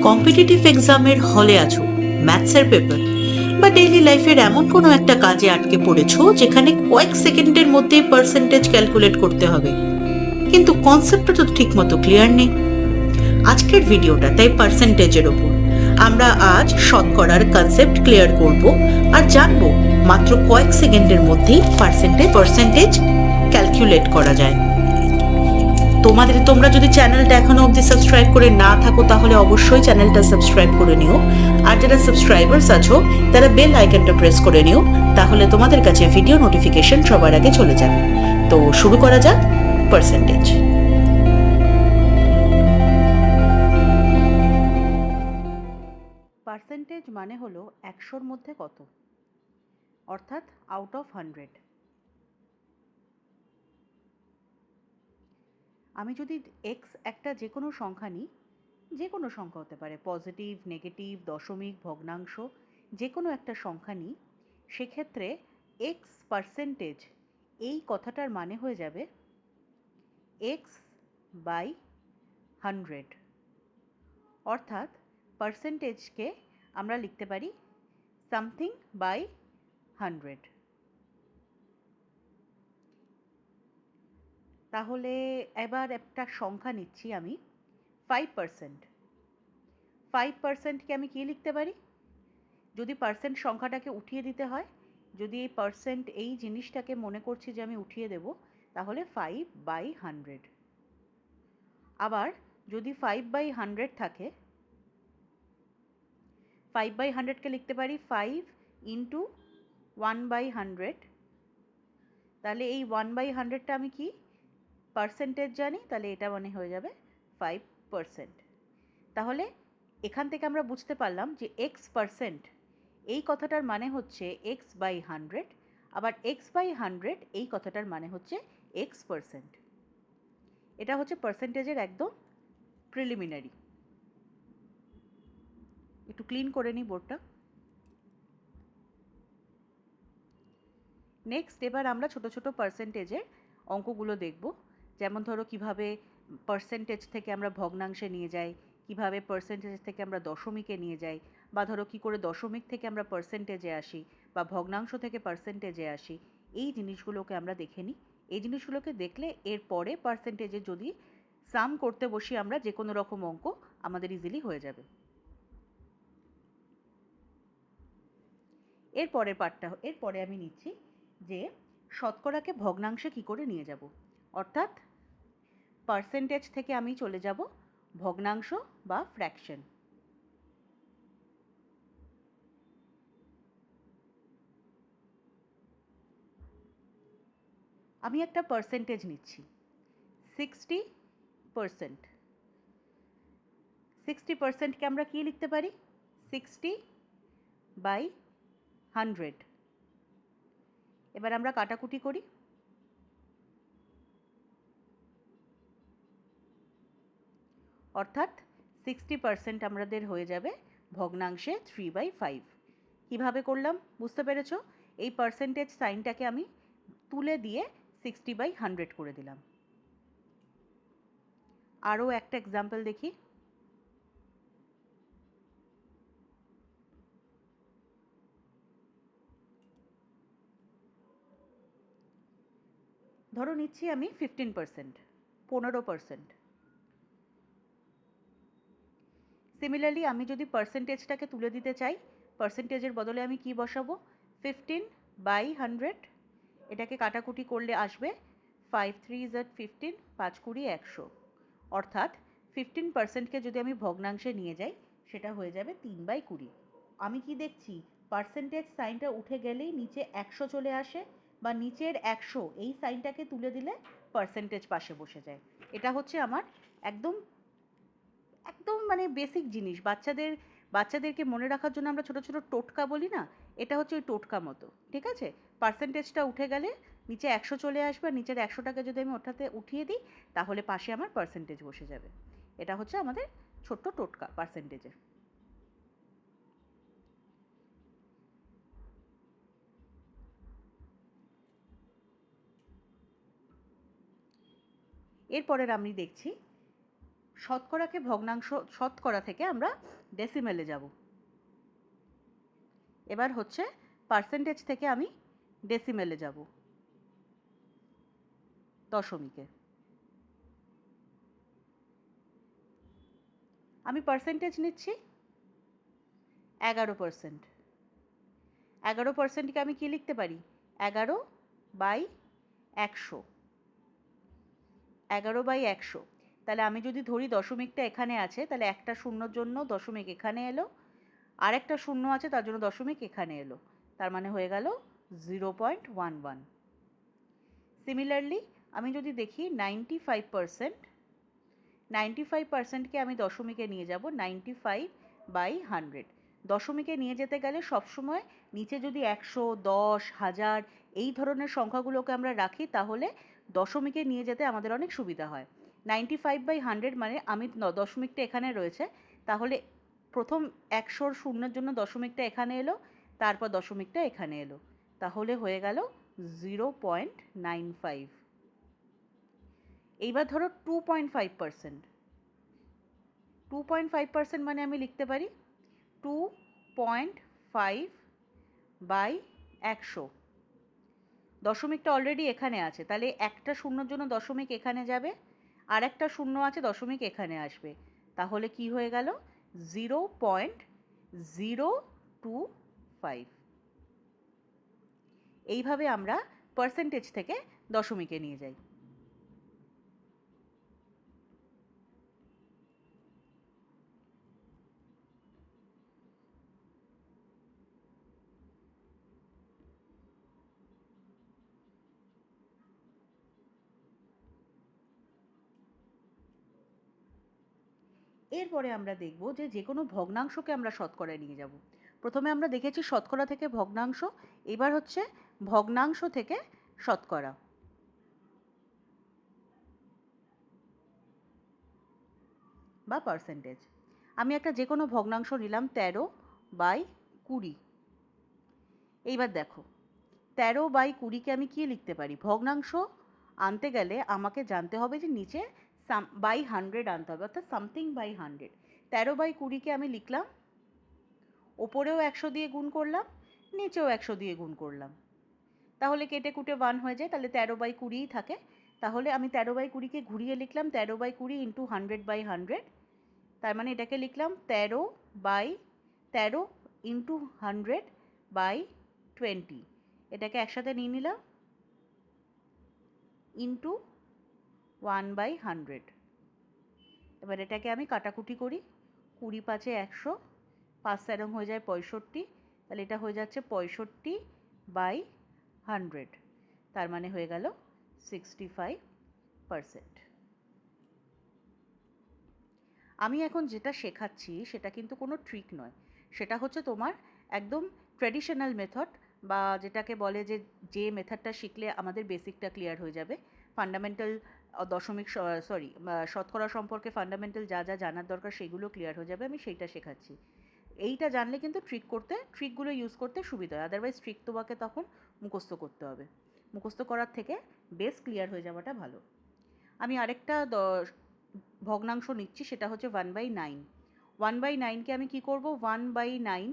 Competitive এক্সামের হলে আছো, ম্যাথসের পেপার বা ডেইলি লাইফের এমন কোনো একটা কাজে আটকে পড়েছো যেখানে কয়েক সেকেন্ডের মধ্যেই পার্সেন্টেজ ক্যালকুলেট করতে হবে, কিন্তু কনসেপ্টটা তো ঠিক মতো ক্লিয়ার নেই। আজকের ভিডিওটা তাই পার্সেন্টেজের ওপর। আমরা আজ শতকরার কনসেপ্ট ক্লিয়ার করব আর জানবো মাত্র কয়েক সেকেন্ডের মধ্যেই পার্সেন্টেজ ক্যালকুলেট করা যায়। তোমরা যদি চ্যানেলটা এখনো অবধি সাবস্ক্রাইব করে না থাকো তাহলে অবশ্যই চ্যানেলটা সাবস্ক্রাইব করে নিও, আর যারা সাবস্ক্রাইবার্স আছো তারা বেল আইকনটা প্রেস করে নিও, তাহলে তোমাদের কাছে ভিডিও নোটিফিকেশন সবার আগে চলে যাবে। তো শুরু করা যাক। পার্সেন্টেজ মানে হলো 100-র মধ্যে কত, অর্থাৎ আউট অফ 100। আমি যদি এক্স একটা যে কোনো সংখ্যা নিই, যে কোনো সংখ্যা হতে পারে, পজিটিভ, নেগেটিভ, দশমিক, ভগ্নাংশ, যে কোনো একটা সংখ্যা নিই, সেক্ষেত্রে এক্স পার্সেন্টেজ এই কথাটার মানে হয়ে যাবে এক্স বাই 100। অর্থাৎ পার্সেন্টেজকে আমরা লিখতে পারি সামথিং বাই 100। তাহলে এবার একটা সংখ্যা নিচ্ছি আমি, 5%। 5%কে আমি কী লিখতে পারি? যদি পার্সেন্ট সংখ্যাটাকে উঠিয়ে দিতে হয়, যদি এই পার্সেন্ট এই জিনিসটাকে মনে করছি যে আমি উঠিয়ে দেব, তাহলে 5/100। আবার যদি 5/100 থাকে, 5/100কে লিখতে পারি 5 ইন্টু 1/100। তাহলে এই 1/100টা আমি কি পার্সেন্টেজ জানি, তাহলে এটা মানে হয়ে যাবে 5%। তাহলে এখান থেকে আমরা বুঝতে পারলাম যে এক্স পার্সেন্ট এই কথাটার মানে হচ্ছে এক্স বাই 100, আবার এক্স বাই 100 এই কথাটার মানে হচ্ছে এক্স পার্সেন্ট। এটা হচ্ছে পার্সেন্টেজের একদম প্রিলিমিনারি। একটু ক্লিন করে নিই বোর্ডটা। নেক্সট এবার আমরা ছোট ছোট পার্সেন্টেজের অঙ্কগুলো দেখব। যেমন ধরো কিভাবে পার্সেন্টেজ থেকে আমরা ভগ্নাংশে নিয়ে যাই, কিভাবে পার্সেন্টেজ থেকে আমরা দশমিকে নিয়ে যাই, বা ধরো কী করে দশমিক থেকে আমরা পার্সেন্টেজে আসি, বা ভগ্নাংশ থেকে পার্সেন্টেজে আসি। এই জিনিসগুলোকে আমরা দেখে নিই। এই জিনিসগুলোকে দেখলে এর পরে পার্সেন্টেজে যদি সাম করতে বসি আমরা যে কোনো রকম অঙ্ক, আমাদের ইজিলি হয়ে যাবে। এরপরে আমি নিচ্ছি যে শতকরাকে ভগ্নাংশে কি করে নিয়ে যাব, অর্থাৎ পার্সেন্টেজ থেকে আমি চলে যাব ভগ্নাংশ বা ফ্র্যাকশন। আমি একটা পার্সেন্টেজ নিচ্ছি 60%। 60%কে আমরা কি লিখতে পারি? 60/100। এবার আমরা কাটাকুটি করি। অর্থাৎ 60% আমাদের হয়ে যাবে ভগ্নাংশে 3/5। কীভাবে করলাম বুঝতে পেরেছ? এই পার্সেন্টেজ সাইনটাকে আমি তুলে দিয়ে 60/100 করে দিলাম। আরও একটা এক্সাম্পল দেখি। ধরো নিচ্ছি আমি 15%, 15%। সিমিলারলি আমি যদি পার্সেন্টেজটাকে তুলে দিতে চাই, পার্সেন্টেজের বদলে আমি কি বসাবো? 15/100। এটাকে কাটাকুটি করলে আসবে 5 3 15, 5 20 100। অর্থাৎ 15%কে যদি আমি ভগ্নাংশে নিয়ে যাই, সেটা হয়ে যাবে 3/20। আমি কি দেখছি? পার্সেন্টেজ সাইনটা উঠে গেলেই নিচে 100 চলে আসে, বা নিচের 100 এই সাইনটাকে তুলে দিলে পার্সেন্টেজ পাশে বসে যায়। এটা হচ্ছে আমার একদম একদম মানে বেসিক জিনিস। বাচ্চাদেরকে মনে রাখার জন্য আমরা ছোট ছোট টোটকা বলি না, এটা হচ্ছে ওই টোটকা মতো। ঠিক আছে? পার্সেন্টেজটা উঠে গেলে নিচে 100 চলে আসবে, আর নিচের 100টাকে যদি আমি উঠিয়ে দিই, তাহলে পাশে আমার পার্সেন্টেজ বসে যাবে। এটা হচ্ছে আমাদের ছোট্ট টোটকা পার্সেন্টেজের। এরপরের আমি দেখছি শতকরাকে ভগ্নাংশ, শতকরা থেকে আমরা ডেসিমেলে যাব। এবার হচ্ছে পার্সেন্টেজ থেকে আমি ডেসিমেলে যাব, দশমিকে। আমি পার্সেন্টেজ নিচ্ছি 11%। 11%কে আমি কি লিখতে পারি? 11/100। 11/100। তাহলে আমি যদি ধরি দশমিকটা এখানে আছে, তাহলে একটা শূন্যর জন্য দশমিক এখানে এলো, আর একটা শূন্য আছে তার জন্য দশমিক এখানে এলো, তার মানে হয়ে গেল 0.11। সিমিলারলি আমি যদি দেখি 95%কে আমি দশমিকে নিয়ে যাব 95/100। দশমিকে নিয়ে যেতে গেলে সবসময় নিচে যদি 100, 10, 1000 এই ধরনের সংখ্যাগুলোকে আমরা রাখি, তাহলে দশমিকে নিয়ে যেতে আমাদের অনেক সুবিধা হয়। 95/100 মানে আমি দশমিকটা এখানে রয়েছে, তাহলে প্রথম 100র শূন্যের জন্য দশমিকটা এখানে এলো, তারপর দশমিকটা এখানে এলো, তাহলে হয়ে গেল 0.95। এইবার ধরো 2.5%। 2.5% মানে আমি লিখতে পারি 2.5/100। দশমিকটা অলরেডি এখানে আছে, তাহলে একটা শূন্যর জন্য দশমিক এখানে যাবে, আর একটা শূন্য আছে দশমিক এখানে আসবে, তাহলে কি হয়ে গেল 0.025। এইভাবে আমরা পার্সেন্টেজ থেকে দশমিকে নিয়ে যাই। এরপরে আমরা দেখব যে কোনো ভগ্নাংশকে আমরা শতকরায় নিয়ে যাব। প্রথমে আমরা দেখেছি শতকরা থেকে ভগ্নাংশ, এবার হচ্ছে ভগ্নাংশ থেকে শতকরা বা পার্সেন্টেজ। আমি একটা যে কোনো ভগ্নাংশ নিলাম 13/20। এইবার দেখো 13/20কে আমি কি লিখতে পারি? ভগ্নাংশ আনতে গেলে আমাকে জানতে হবে যে নিচে বাই 100 আনতে হবে, অর্থাৎ সামথিং বাই 100। 13/20কে আমি লিখলাম, ওপরেও 100 দিয়ে গুণ করলাম, নিচেও 100 দিয়ে গুণ করলাম, তাহলে কেটে কুটে 1 হয়ে যায়, তাহলে 13/20ই থাকে। তাহলে আমি 13/20কে ঘুরিয়ে লিখলাম 13/20 ইন্টু 100/100। তার মানে এটাকে লিখলাম 13 ইন্টু 100/20। এটাকে একসাথে নিয়ে নিলাম ইন্টু 1/100। এবার এটাকে আমি কাটাকুটি করি, 20×5 100, 5 7 হয়ে যায় 65, তাহলে এটা হয়ে যাচ্ছে 65/100, তার মানে হয়ে গেল 65%। আমি এখন যেটা শেখাচ্ছি সেটা কিন্তু কোনো ট্রিক নয়, সেটা হচ্ছে তোমার একদম ট্র্যাডিশনাল মেথড, বা যেটাকে বলে যে মেথডটা শিখলে আমাদের বেসিকটা ক্লিয়ার হয়ে যাবে। ফান্ডামেন্টাল দশমিক শতকরা সম্পর্কে ফান্ডামেন্টাল যা যা জানার দরকার সেগুলো ক্লিয়ার হয়ে যাবে, আমি সেইটা শেখাচ্ছি। এইটা জানলে কিন্তু ট্রিকগুলো ইউজ করতে সুবিধা হয়, আদারওয়াইজ ট্রিক তোমাকে তখন মুখস্থ করতে হবে। মুখস্থ করার থেকে বেস ক্লিয়ার হয়ে যাওয়াটা ভালো। আমি আরেকটা ভগ্নাংশ নিচ্ছি, সেটা হচ্ছে 1/9। 1/9কে আমি কি করব? 1/9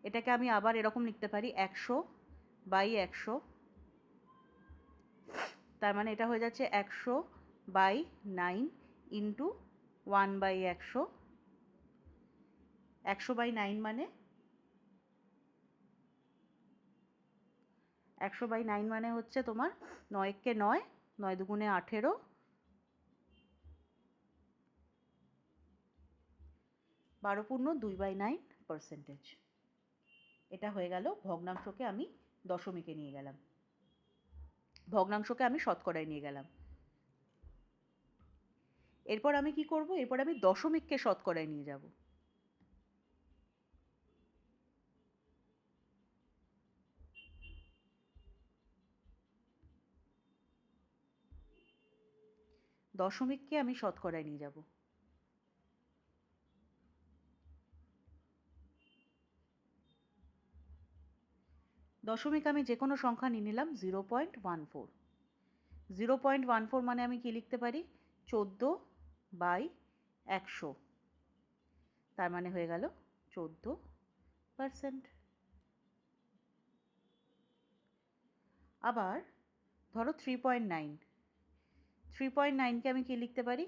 এটাকে আমি আবার এরকম লিখতে পারি 100/100। তার মানে এটা হয়ে যাচ্ছে 100/9 ইন্টু 1/100। 100/9 মানে 100/9 মানে হচ্ছে তোমার 9 9, 9 দুগুণে 18, 12/9%। এটা হয়ে গেল ভগ্নাংশকে আমি দশমিকে নিয়ে গেলাম, ভগ্নাংশকে আমি শতকরায় নিয়ে গেলাম। এরপর আমি কি করব? এরপর আমি দশমিককে শতকরায় নিয়ে যাব। দশমিককে আমি শতকরায় নিয়ে যাব। দশমিক আমি যে কোনো সংখ্যা নিয়ে নিলাম 0.14। 0.14 মানে আমি কি লিখতে পারি? 14/100। 100, তার মানে হয়ে গেল 14%। আবার ধরো 3.9, 3.9কে আমি কি লিখতে পারি?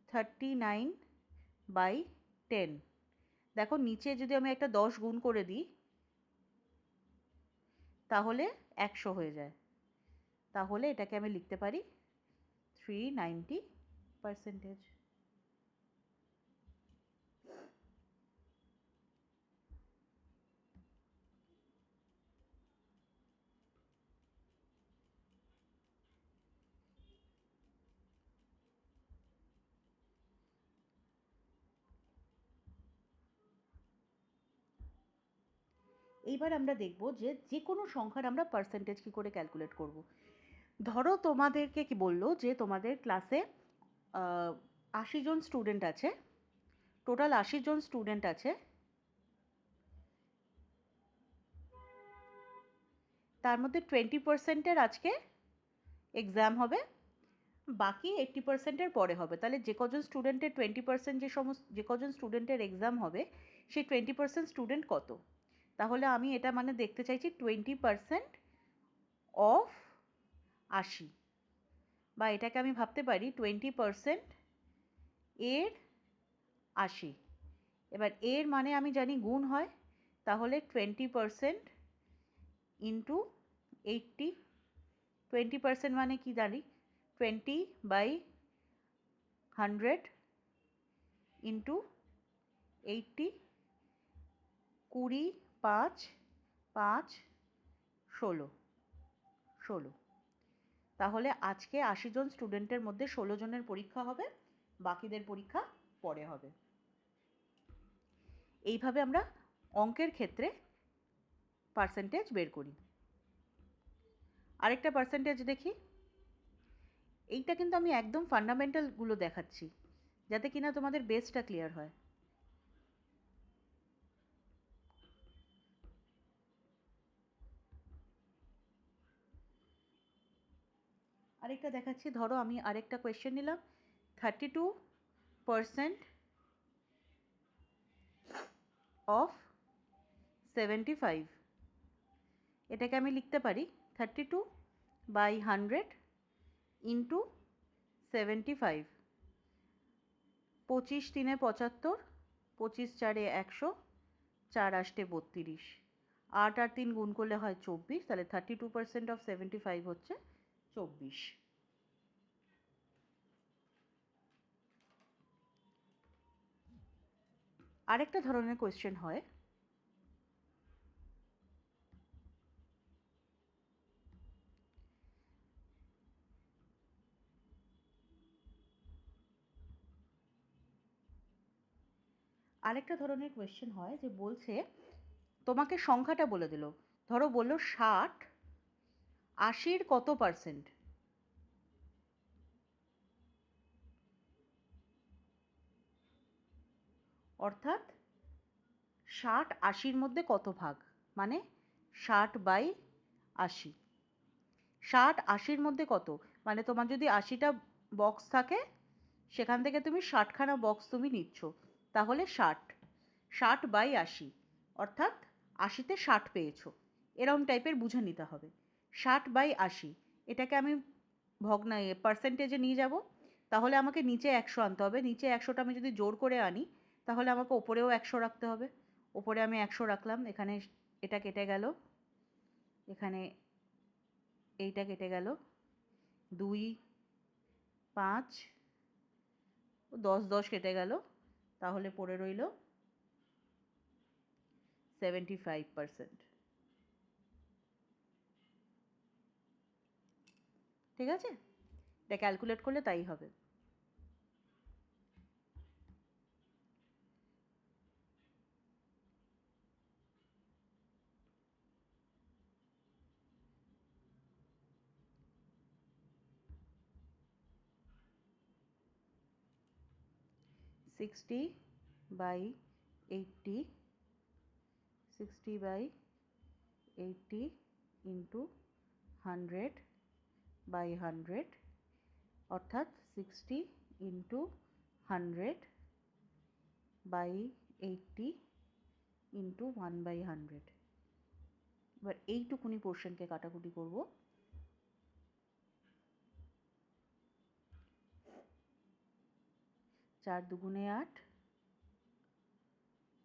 39/10। দেখো নিচে যদি আমি একটা 10 গুণ করে দিই তাহলে 100 হয়ে যায়। তাহলে এটাকে আমি লিখতে পারি 390%। এইবার আমরা দেখব যে কোনো সংখ্যার আমরা পার্সেন্টেজ কী করে ক্যালকুলেট করব। ধরো তোমাদেরকে কি বললো যে তোমাদের ক্লাসে 80 জন স্টুডেন্ট আছে, টোটাল 80 জন স্টুডেন্ট আছে, তার মধ্যে 20%-এর আজকে এক্সাম হবে, বাকি 80%-এর পরে হবে। তাহলে যে কজন স্টুডেন্টের 20% যে কজন স্টুডেন্টের এক্সাম হবে সেই 20% স্টুডেন্ট কত? তাহলে আমি এটা মানে দেখতে চাইছি 20% অফ 80, বা এটাকে আমি ভাবতে পারি 20% এর 80। এবার এর মানে আমি জানি গুণ হয়, তাহলে 20% ইন্টু 80। 20% মানে কি জানি? 20/100 ইন্টু 80, 20, 5, 5, 16। তাহলে আজকে 80 জন স্টুডেন্টের মধ্যে 16 জনের পরীক্ষা হবে, বাকিদের পরীক্ষা পরে হবে। এইভাবে আমরা অঙ্কের ক্ষেত্রে পার্সেন্টেজ বের করি। আরেকটা পার্সেন্টেজ দেখি। এইটা কিন্তু আমি একদম ফান্ডামেন্টালগুলো দেখাচ্ছি যাতে কিনা তোমাদের বেসটা ক্লিয়ার হয়। আরেকটা দেখাচ্ছি। ধরো আমি আরেকটা কোয়েশ্চেন নিলাম, 32% অফ 75। এটাকে আমি লিখতে পারি 32/100 ইন্টু 75। 25 3 75, 25 4 100, 4 8 32, 8 আর 3 গুণ করলে হয় 24। তাহলে 32% অফ 75 হচ্ছে 24। আরেকটা ধরনের কোয়েশ্চেন হয়, যে বলছে তোমাকে সংখ্যাটা বলে দিল, ধরো বললো 60 80-র কত পার্সেন্ট? অর্থাৎ 60 80-র মধ্যে কত ভাগ, মানে 60/80। 60 80-র মধ্যে কত, মানে তোমার যদি 80টা বক্স থাকে সেখান থেকে তুমি 60খানা বক্স তুমি নিচ্ছ, তাহলে 60/80, অর্থাৎ 80-তে 60 পেয়েছো, এরকম টাইপের বুঝে নিতে হবে। 60/80 এটাকে আমি পার্সেন্টেজে নিয়ে যাব, তাহলে আমাকে নিচে 100 আনতে হবে। নিচে 100টা আমি যদি জোর করে আনি তাহলে আমাকে ওপরেও 100 রাখতে হবে। ওপরে আমি 100 রাখলাম, এখানে এটা কেটে গেল, এখানে এইটা কেটে গেল, 2 5 10 10 কেটে গেল, তাহলে পড়ে রইল 75%। ঠিক আছে, এটা ক্যালকুলেট করলে তাই হবে। সিক্সটি বাই 80, 60/80 ইন্টু 100/100, অর্থাৎ 60 ইন্টু 100/80 ইন্টু 1/100। এবার এইটুকুনি পোর্শনকে কাটাকুটি করব। 4 দুগুণে 8,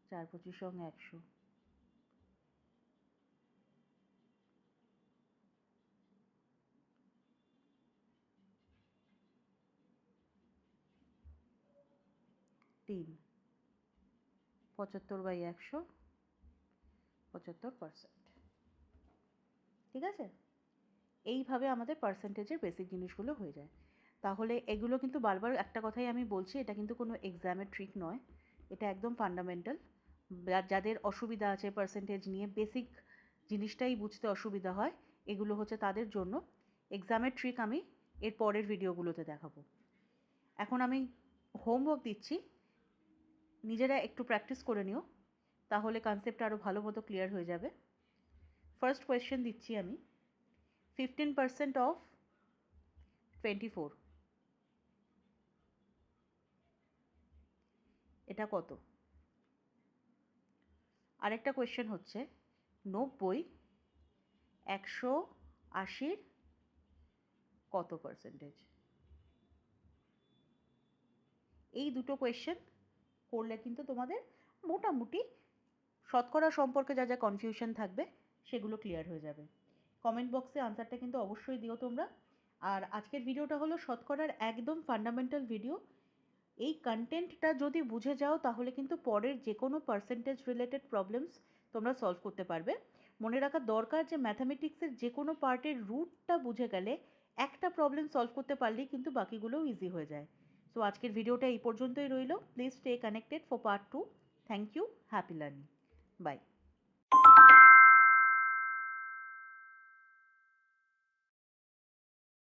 4 25 100। তিন 75/100, 75%। ঠিক আছে, এইভাবে আমাদের পার্সেন্টেজের বেসিক জিনিসগুলো হয়ে যায়। তাহলে এগুলো কিন্তু বারবার একটা কথাই আমি বলছি, এটা কিন্তু কোনো এক্সামের ট্রিক নয়, এটা একদম ফান্ডামেন্টাল। যাদের অসুবিধা আছে পার্সেন্টেজ নিয়ে, বেসিক জিনিসটাই বুঝতে অসুবিধা হয়, এগুলো হচ্ছে তাদের জন্য। এক্সামের ট্রিক আমি এর পরের ভিডিওগুলোতে দেখাবো। এখন আমি হোমওয়ার্ক দিচ্ছি, নিজেরা একটু প্র্যাকটিস করে নিও, তাহলে কনসেপ্ট আরও ভালো মতো ক্লিয়ার হয়ে যাবে। ফার্স্ট কোয়েশ্চেন দিচ্ছি আমি। 15% অফ 24, এটা কত? আরেকটা কোয়েশ্চেন হচ্ছে 90 180 কত পার্সেন্টেজ? এই দুটো কোয়েশ্চেন করলে কিন্তু তোমাদের মোটামুটি শতকরা সম্পর্কে যা যা কনফিউশন থাকবে সেগুলো ক্লিয়ার হয়ে যাবে। কমেন্ট বক্সে আনসারটা কিন্তু অবশ্যই দিও তোমরা। আর আজকের ভিডিওটা হলো শতকরার একদম ফান্ডামেন্টাল ভিডিও। এই কন্টেন্টটা যদি বুঝে যাও তাহলে কিন্তু পরের যে কোনো পার্সেন্টেজ রিলেটেড প্রবলেমস তোমরা সলভ করতে পারবে। মনে রাখা দরকার যে ম্যাথামেটিক্সের যে কোনো পার্টের রুটটা বুঝে গেলে একটা প্রবলেম সলভ করতে পারলেই কিন্তু বাকিগুলোও ইজি হয়ে যায়। সো আজকের ভিডিওটা এই পর্যন্তই রইল। Please stay connected for part 2। Thank you, happy learning, by.